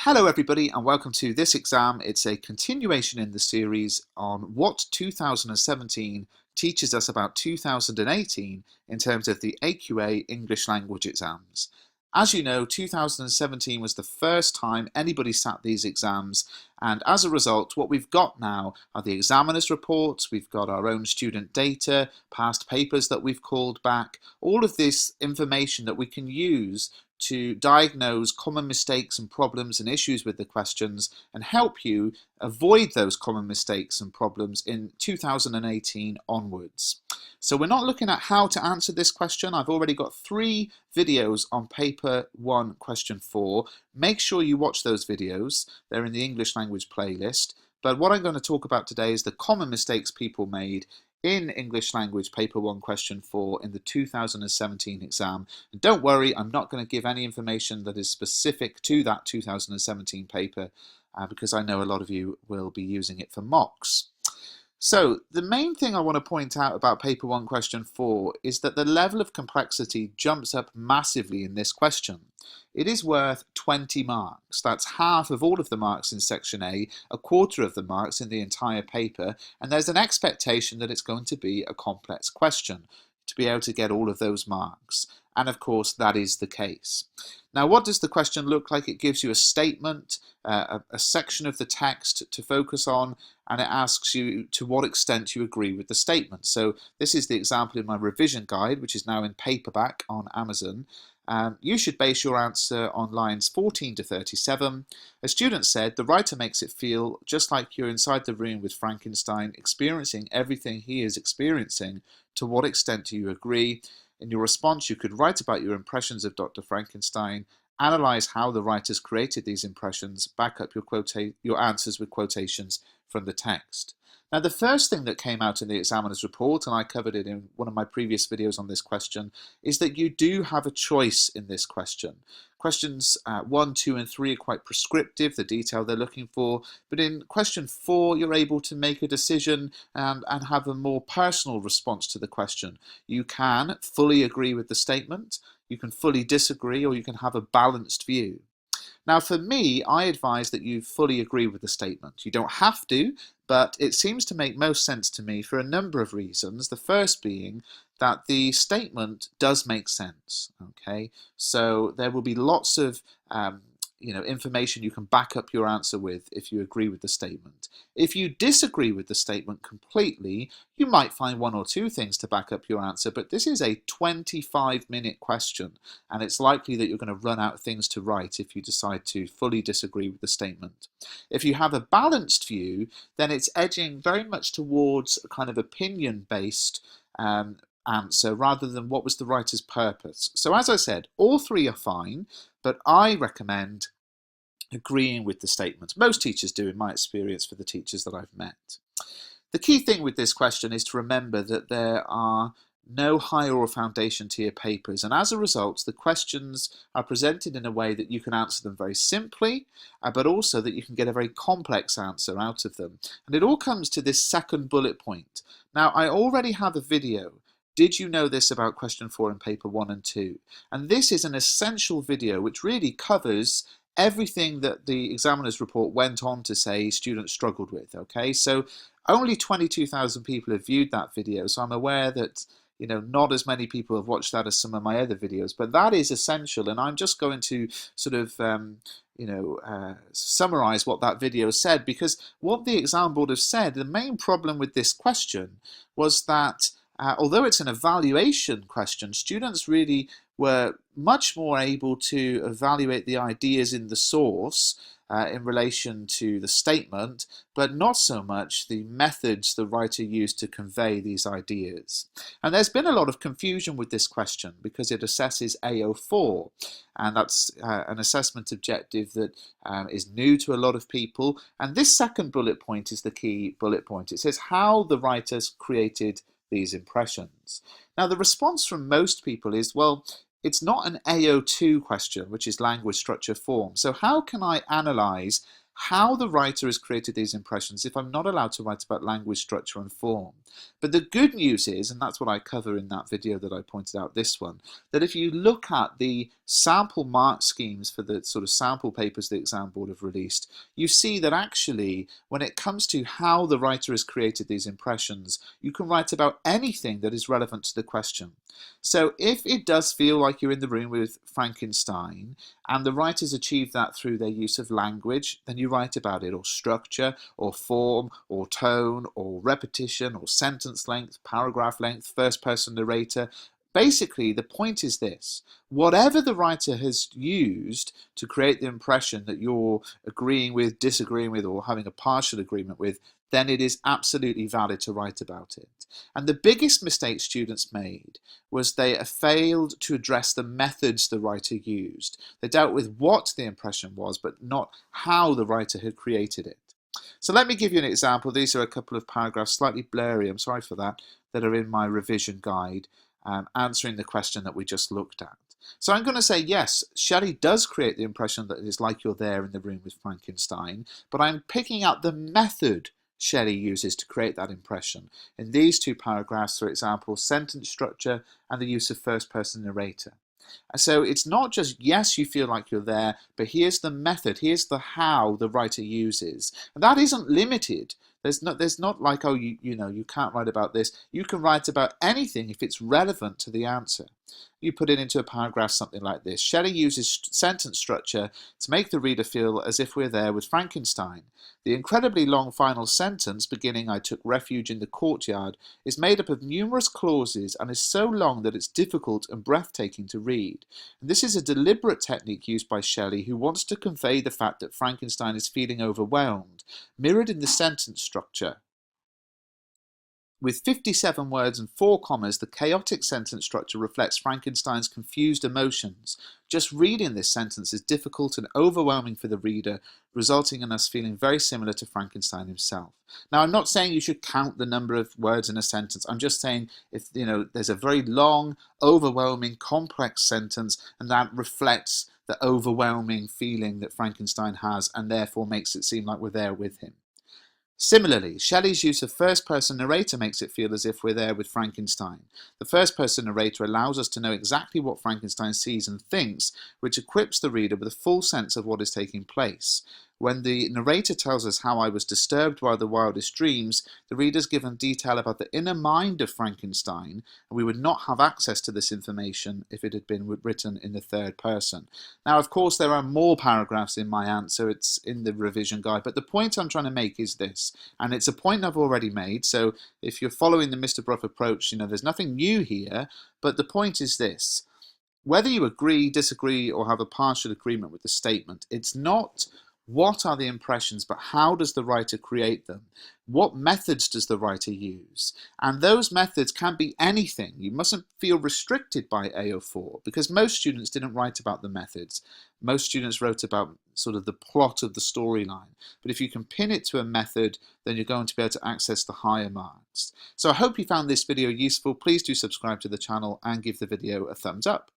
Hello everybody and welcome to this exam. It's a continuation in the series on what 2017 teaches us about 2018 in terms of the AQA English language exams. As you know, 2017 was the first time anybody sat these exams, and as a result what we've got now are the examiner's reports, we've got our own student data, past papers that we've called back, all of this information that we can use to diagnose common mistakes and problems and issues with the questions and help you avoid those common mistakes and problems in 2018 onwards. So we're not looking at how to answer this question. I've already got 3 videos on paper 1 question 4. Make sure you watch those videos. They're in the English language playlist. But what I'm going to talk about today is the common mistakes people made in English language paper 1 question 4 in the 2017 exam. And don't worry, I'm not going to give any information that is specific to that 2017 paper because I know a lot of you will be using it for mocks. So the main thing I want to point out about paper 1 question 4 is that the level of complexity jumps up massively in this question. It is worth 20 marks. That's half of all of the marks in section A, a quarter of the marks in the entire paper, and there's an expectation that it's going to be a complex question to be able to get all of those marks. And of course that is the case. Now what does the question look like? It gives you a statement, a section of the text to focus on, and it asks you to what extent you agree with the statement. So this is the example in my revision guide, which is now in paperback on Amazon. You should base your answer on lines 14 to 37. A student said, the writer makes it feel just like you're inside the room with Frankenstein, experiencing everything he is experiencing. To what extent do you agree? In your response, you could write about your impressions of Dr. Frankenstein, analyze how the writers created these impressions, back up your answers with quotations from the text. Now, the first thing that came out in the examiner's report, and I covered it in one of my previous videos on this question, is that you do have a choice in this question. Questions 1, 2, and 3 are quite prescriptive, the detail they're looking for, but in question 4 you're able to make a decision and have a more personal response to the question. You can fully agree with the statement, you can fully disagree, or you can have a balanced view. Now for me, I advise that you fully agree with the statement. You don't have to, but it seems to make most sense to me for a number of reasons. The first being that the statement does make sense, okay? So there will be lots of information you can back up your answer with if you agree with the statement. If you disagree with the statement completely, you might find 1 or 2 things to back up your answer, but this is a 25-minute question, and it's likely that you're going to run out of things to write if you decide to fully disagree with the statement. If you have a balanced view, then it's edging very much towards a kind of opinion-based answer rather than what was the writer's purpose. So as I said, all 3 are fine, but I recommend agreeing with the statement. Most teachers do, in my experience, for the teachers that I've met. The key thing with this question is to remember that there are no higher or foundation tier papers, and as a result the questions are presented in a way that you can answer them very simply, but also that you can get a very complex answer out of them. And it all comes to this second bullet point. Now, I already have a video. Did you know this about question 4 in paper 1 and 2? And this is an essential video which really covers everything that the examiner's report went on to say students struggled with, okay? So only 22,000 people have viewed that video, so I'm aware that not as many people have watched that as some of my other videos, but that is essential, and I'm just going to sort of summarize what that video said, because what the exam board have said, the main problem with this question was that although it's an evaluation question, students really were much more able to evaluate the ideas in the source in relation to the statement, but not so much the methods the writer used to convey these ideas. And there's been a lot of confusion with this question because it assesses AO4, and that's an assessment objective that is new to a lot of people. And this second bullet point is the key bullet point. It says how the writers created these impressions. Now the response from most people is, well, it's not an AO2 question, which is language structure form. So how can I analyze how the writer has created these impressions if I'm not allowed to write about language structure and form. But the good news is, and that's what I cover in that video that I pointed out, this one, that if you look at the sample mark schemes for the sort of sample papers the exam board have released, you see that actually when it comes to how the writer has created these impressions, you can write about anything that is relevant to the question. So if it does feel like you're in the room with Frankenstein and the writers achieve that through their use of language, then you write about it, or structure, or form, or tone, or repetition, or sentence length, paragraph length, first person narrator. Basically, the point is this: whatever the writer has used to create the impression that you're agreeing with, disagreeing with, or having a partial agreement with, then it is absolutely valid to write about it. And the biggest mistake students made was they failed to address the methods the writer used. They dealt with what the impression was, but not how the writer had created it. So let me give you an example. These are a couple of paragraphs, slightly blurry, I'm sorry for that are in my revision guide, answering the question that we just looked at. So I'm going to say, yes, Shelley does create the impression that it is like you're there in the room with Frankenstein, but I'm picking out the method Shelley uses to create that impression. In these two paragraphs, for example, sentence structure and the use of first-person narrator. So it's not just, yes, you feel like you're there, but here's the method, here's the how the writer uses. And that isn't limited. There's not like, oh, you know, you can't write about this. You can write about anything if it's relevant to the answer. You put it into a paragraph something like this. Shelley uses sentence structure to make the reader feel as if we're there with Frankenstein. The incredibly long final sentence, beginning "I took refuge in the courtyard," is made up of numerous clauses and is so long that it's difficult and breathtaking to read. And this is a deliberate technique used by Shelley, who wants to convey the fact that Frankenstein is feeling overwhelmed, mirrored in the sentence structure. With 57 words and 4 commas, the chaotic sentence structure reflects Frankenstein's confused emotions. Just reading this sentence is difficult and overwhelming for the reader, resulting in us feeling very similar to Frankenstein himself. Now, I'm not saying you should count the number of words in a sentence. I'm just saying if there's a very long, overwhelming, complex sentence, and that reflects the overwhelming feeling that Frankenstein has, and therefore makes it seem like we're there with him. Similarly, Shelley's use of first-person narrator makes it feel as if we're there with Frankenstein. The first-person narrator allows us to know exactly what Frankenstein sees and thinks, which equips the reader with a full sense of what is taking place. When the narrator tells us how I was disturbed by the wildest dreams, the reader's given detail about the inner mind of Frankenstein, and we would not have access to this information if it had been written in the third person. Now, of course, there are more paragraphs in my answer. It's in the revision guide, but the point I'm trying to make is this, and it's a point I've already made, so if you're following the Mr. Bruff approach, there's nothing new here, but the point is this. Whether you agree, disagree, or have a partial agreement with the statement, it's not what are the impressions, but how does the writer create them? What methods does the writer use? And those methods can be anything. You mustn't feel restricted by AO4, because most students didn't write about the methods. Most students wrote about sort of the plot of the storyline. But if you can pin it to a method, then you're going to be able to access the higher marks. So I hope you found this video useful. Please do subscribe to the channel and give the video a thumbs up.